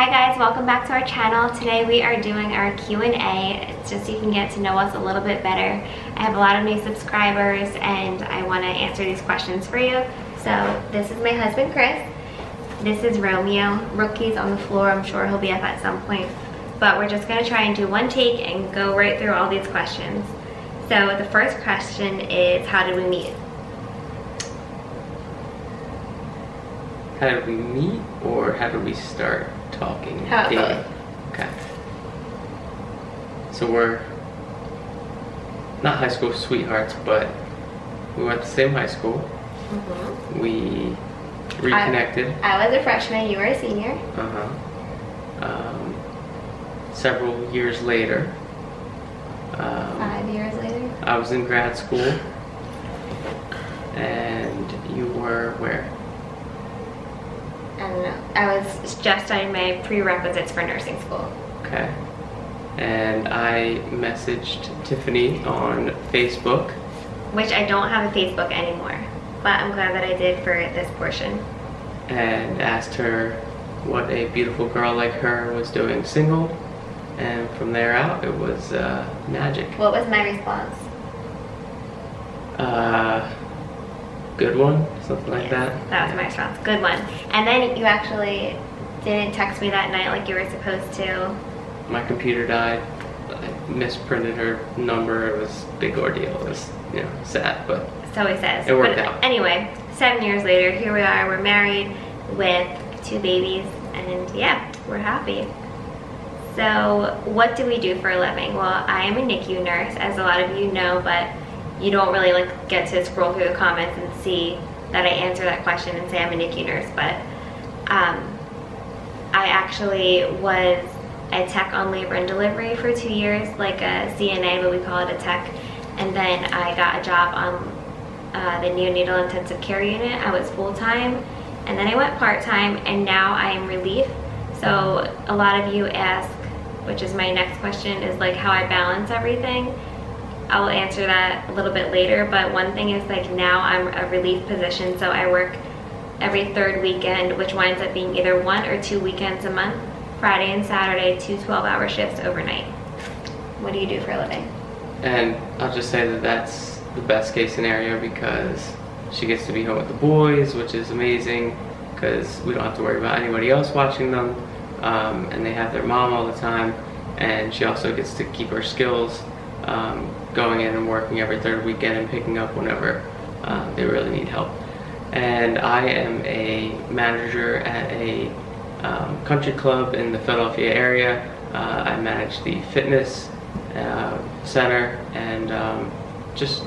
Hi guys, welcome back to our channel. Today we are doing our Q&A. It's just so you can get to know us a little bit better. I have a lot of new subscribers and I want to answer these questions for you. So this is my husband Chris. This is Romeo. Rookie's on the floor. I'm sure he'll be up at some point. But we're just going to try and do one take and go right through all these questions. So the first question is, how did we meet? How did we meet, or how did we start talking? How about dating? Okay. So we're not high school sweethearts, but we went to the same high school. Mm-hmm. We reconnected. I was a freshman, you were a senior. Several years later. 5 years later. I was in grad school, and you were where? I don't know. I was just starting my prerequisites for nursing school. Okay. And I messaged Tiffani on Facebook. Which I don't have a Facebook anymore, but I'm glad that I did for this portion. And asked her what a beautiful girl like her was doing single. And from there out, it was magic. What was my response? Good one, something like that. That was my response. Good one. And then you actually didn't text me that night like you were supposed to. My computer died. I misprinted her number. It was a big ordeal. It was, sad, but So he says. it worked but out. Anyway, 7 years later, here we are. We're married with 2 babies, and yeah, we're happy. So what do we do for a living? Well, I am a NICU nurse, as a lot of you know, but you don't really get to scroll through the comments and see that I answer that question and say I'm a NICU nurse. But I actually was a tech on labor and delivery for 2 years, like a CNA, but we call it a tech. And then I got a job on the neonatal intensive care unit. I was full-time, and then I went part-time, and now I am relief. So a lot of you ask, which is my next question, is like how I balance everything. I'll answer that a little bit later, but one thing is now I'm a relief position, so I work every 3rd weekend, which winds up being either 1 or 2 weekends a month, Friday and Saturday, 2 12-hour shifts overnight. What do you do for a living? And I'll just say that that's the best case scenario, because she gets to be home with the boys, which is amazing, because we don't have to worry about anybody else watching them, and they have their mom all the time, and she also gets to keep her skills, going in and working every 3rd weekend and picking up whenever they really need help. And I am a manager at a country club in the Philadelphia area. I manage the fitness center, and just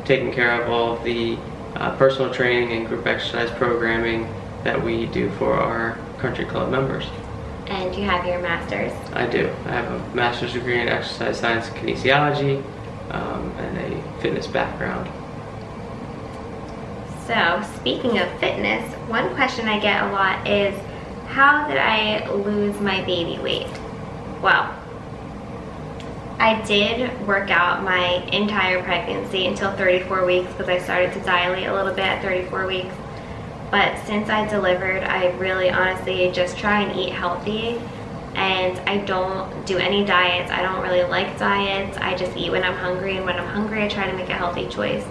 taking care of all of the personal training and group exercise programming that we do for our country club members. And you have your master's. I do. I have a master's degree in exercise science and kinesiology, and a fitness background. So speaking of fitness, one question I get a lot is, how did I lose my baby weight? Well, I did work out my entire pregnancy until 34 weeks, because I started to dilate a little bit at 34 weeks. But since I delivered, I really honestly just try and eat healthy, and I don't do any diets. I don't really like diets. I just eat when I'm hungry, and when I'm hungry I try to make a healthy choice.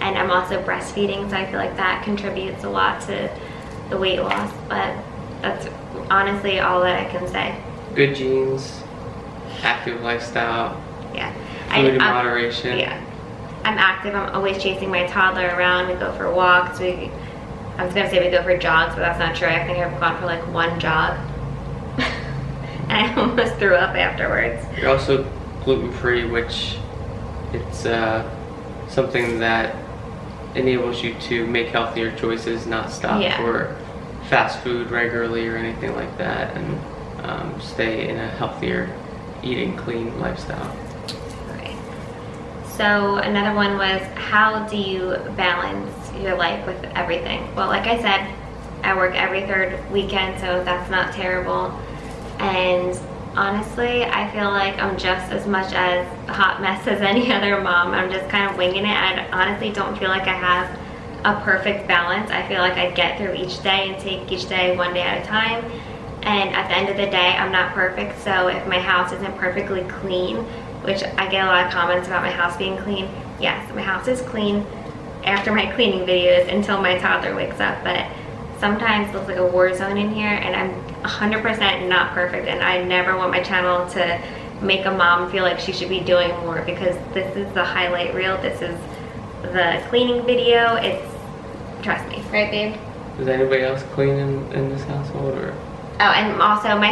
And I'm also breastfeeding, so I feel like that contributes a lot to the weight loss. But that's honestly all that I can say. Good genes, active lifestyle, Yeah. food in moderation. Yeah. I'm active. I'm always chasing my toddler around. We go for walks. I was gonna say we go for jogs, but that's not true. I think I've gone for like 1 jog. And I almost threw up afterwards. You're also gluten-free, which it's something that enables you to make healthier choices, not stop for fast food regularly or anything like that, and stay in a healthier eating, clean lifestyle. Okay. So another one was, how do you balance your life with everything? Well, like I said, I work every 3rd weekend, so that's not terrible. And honestly, I feel like I'm just as much as a hot mess as any other mom. I'm just kind of winging it. I honestly don't feel like I have a perfect balance. I feel like I get through each day and take each day one day at a time. And at the end of the day, I'm not perfect, so if my house isn't perfectly clean, which I get a lot of comments about my house being clean, yes, my house is clean after my cleaning videos until my toddler wakes up, but sometimes it looks like a war zone in here, and I'm 100% not perfect, and I never want my channel to make a mom feel like she should be doing more, because this is the highlight reel, this is the cleaning video, trust me, right babe? Is anybody else clean in this household, or? Oh, and also my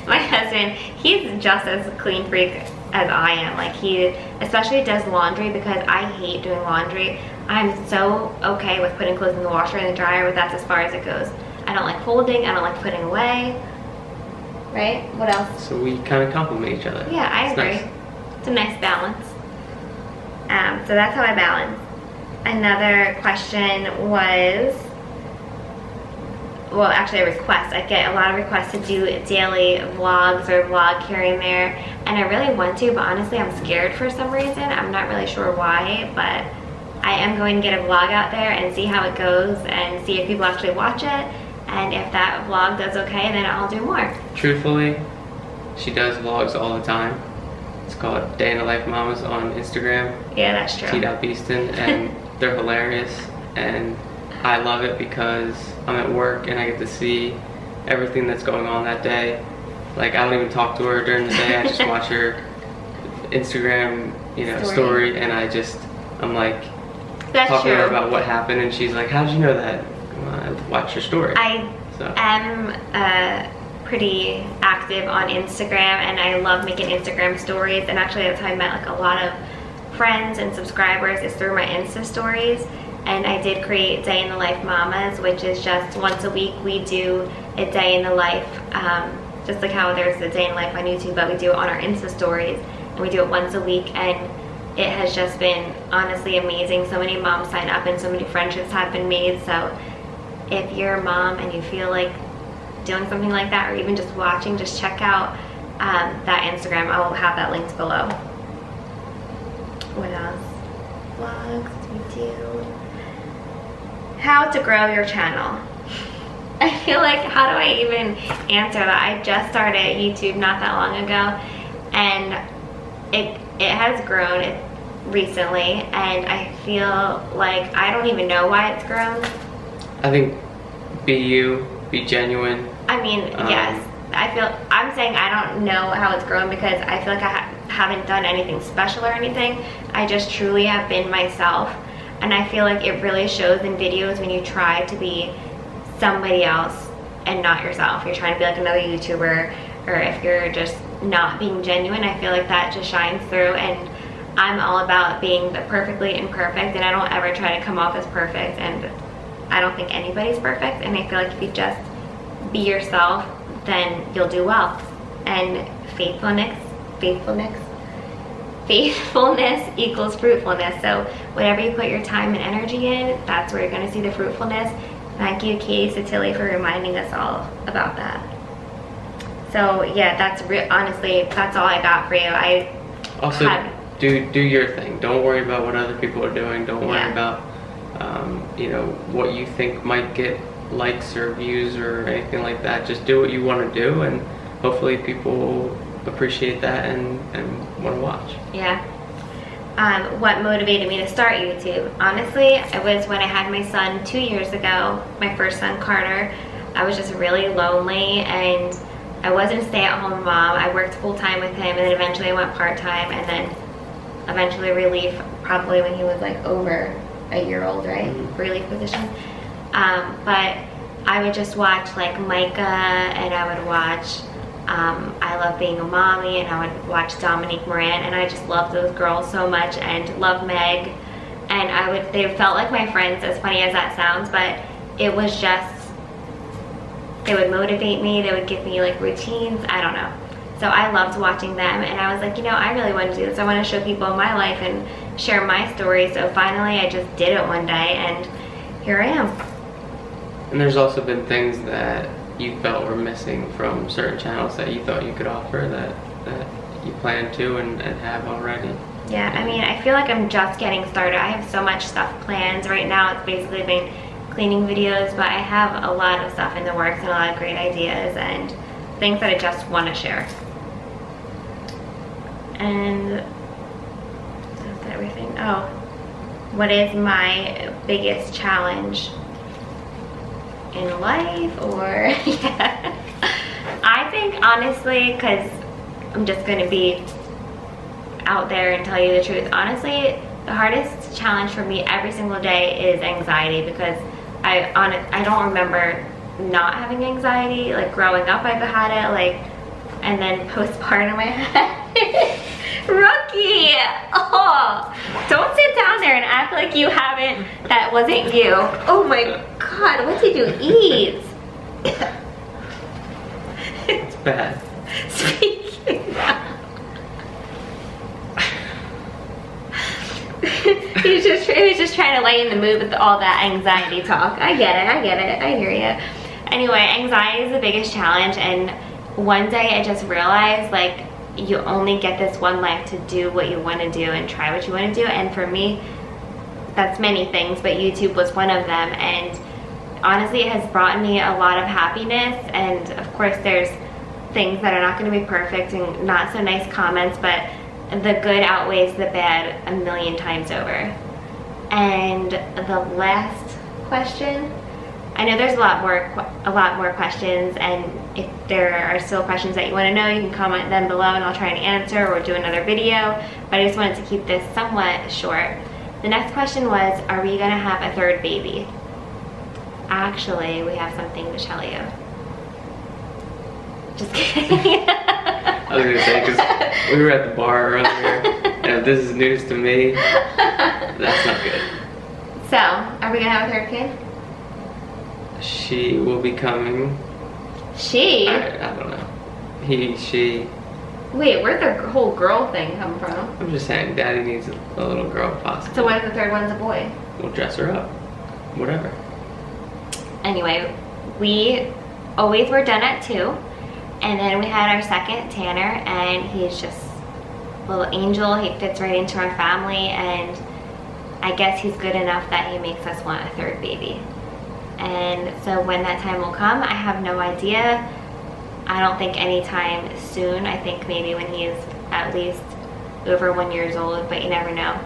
my husband, he's just as clean freak as I am. Like, he especially does laundry, because I hate doing laundry. I'm so okay with putting clothes in the washer and the dryer, but that's as far as it goes. I don't like folding, I don't like putting away. Right? What else? So we kind of complement each other. Yeah, I agree. Nice. It's a nice balance. So that's how I balance. Another question was, well, actually a request. I get a lot of requests to do daily vlogs or vlog here and there, and I really want to, but honestly I'm scared for some reason. I'm not really sure why, but I am going to get a vlog out there and see how it goes and see if people actually watch it, and if that vlog does okay, then I'll do more. Truthfully, she does vlogs all the time. It's called Day in the Life Mamas on Instagram. Yeah, that's true. T.Beaston, and they're hilarious, and I love it because I'm at work and I get to see everything that's going on that day. Like, I don't even talk to her during the day. I just watch her Instagram, story, and I'm like, that's talking true. to her about what happened, and she's like, "How did you know that?" Well, I watched your story. I am pretty active on Instagram, and I love making Instagram stories, and actually that's how I met like a lot of friends and subscribers, is through my Insta stories. And I did create Day in the Life Mamas, which is just once a week we do a day in the life, just like how there's a day in the life on YouTube, but we do it on our Insta stories, and we do it once a week, and it has just been honestly amazing. So many moms sign up and so many friendships have been made. So if you're a mom and you feel like doing something like that, or even just watching, just check out that Instagram. I will have that linked below. What else? Vlogs we do. How to grow your channel. I feel like, how do I even answer that? I just started YouTube not that long ago, and it has grown recently, and I feel like I don't even know why it's grown. I think be you, be genuine. I mean, yes. I'm saying I don't know how it's grown because I feel like I haven't done anything special or anything. I just truly have been myself. And I feel like it really shows in videos when you try to be somebody else and not yourself. You're trying to be like another YouTuber, or if you're just not being genuine, I feel like that just shines through. And I'm all about being the perfectly imperfect, and I don't ever try to come off as perfect, and I don't think anybody's perfect. And I feel like if you just be yourself, then you'll do well. And faithfulness equals fruitfulness. So whatever you put your time and energy in, that's where you're going to see the fruitfulness. Thank you, Katie Satilli, for reminding us all about that. So yeah, honestly, that's all I got for you. I also do your thing. Don't worry about what other people are doing. Don't worry about what you think might get likes or views or anything like that. Just do what you want to do, and hopefully people appreciate that and want to watch. Yeah. What motivated me to start YouTube? Honestly, it was when I had my son 2 years ago, my first son, Carter. I was just really lonely, and I wasn't a stay-at-home mom. I worked full-time with him, and then eventually I went part-time, and then eventually relief, probably when he was like over a year old, right? Relief position. But I would just watch like Micah, and I would watch I Love Being a Mommy, and I would watch Dominique Moran, and I just loved those girls so much, and love Meg, and they felt like my friends, as funny as that sounds, but it was just, they would motivate me, they would give me like routines, I don't know. So I loved watching them, and I was like, I really want to do this. I want to show people my life and share my story. So finally I just did it one day, and here I am. And there's also been things that you felt were missing from certain channels that you thought you could offer that you plan to and have already. Yeah, I mean, I feel like I'm just getting started. I have so much stuff planned. Right now it's basically been cleaning videos, but I have a lot of stuff in the works and a lot of great ideas and things that I just want to share. And that's everything. Oh, what is my biggest challenge in life? Or yeah. I think honestly, because I'm just going to be out there and tell you the truth, honestly, the hardest challenge for me every single day is anxiety, because I don't remember not having anxiety. Like growing up I've had it, like, and then postpartum I had it. Rookie! Oh, don't sit down there and act like you haven't, that wasn't you. Oh my God, what did you eat? It's bad. Speaking of, he was just trying to lay in the mood with all that anxiety talk. I get it, I hear you. Anyway, anxiety is the biggest challenge, and one day I just realized, like, you only get this one life to do what you want to do and try what you want to do. And for me, that's many things, but YouTube was one of them. And honestly, it has brought me a lot of happiness. And of course, there's things that are not going to be perfect and not so nice comments, but the good outweighs the bad a million times over. And the last question, I know there's a lot more questions, and if there are still questions that you want to know, you can comment them below and I'll try and answer or do another video, but I just wanted to keep this somewhat short. The next question was, are we going to have a third baby? Actually, we have something to tell you. Just kidding. I was gonna say, because we were at the bar earlier, and if this is news to me, that's not good. So, are we gonna have a third kid? She will be coming. She? I don't know. He, she. Wait, where'd the whole girl thing come from? I'm just saying, Daddy needs a little girl, possibly. So what if the third one's a boy? We'll dress her up. Whatever. Anyway, we always were done at 2. And then we had our second, Tanner, and he's just a little angel. He fits right into our family, and I guess he's good enough that he makes us want a third baby. And so when that time will come, I have no idea. I don't think anytime soon. I think maybe when he's at least over 1 year old, but you never know.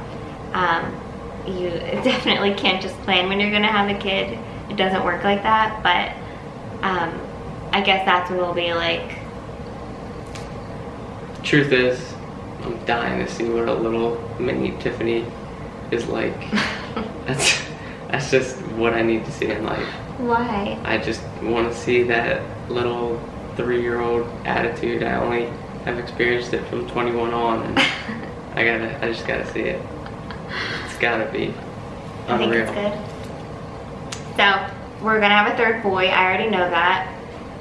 You definitely can't just plan when you're gonna have a kid. It doesn't work like that, but I guess that's when we'll be like. Truth is, I'm dying to see what a little mini Tiffani is like. That's just what I need to see in life. Why? I just want to see that little 3-year-old attitude. I only have experienced it from 21 on, and I just gotta see it. It's gotta be unreal. I think it's good. So we're gonna have a third boy. I already know that.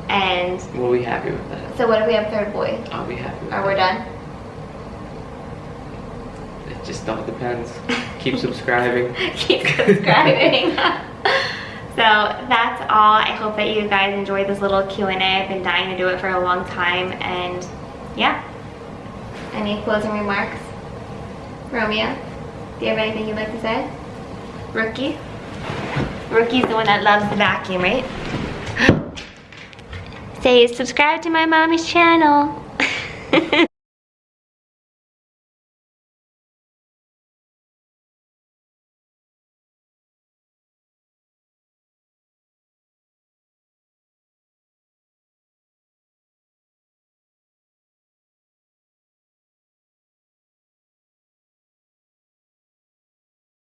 And We'll be happy with that. so what if we have a third boy? I'll be happy with Are that. we done? It just all depends. Keep subscribing. Keep subscribing. So that's all. I hope that you guys enjoyed this little Q&A. I've been dying to do it for a long time, and yeah. Any closing remarks? Romeo, do you have anything you'd like to say? Rookie? Rookie's the one that loves the vacuum, right? Say subscribe to my mommy's channel.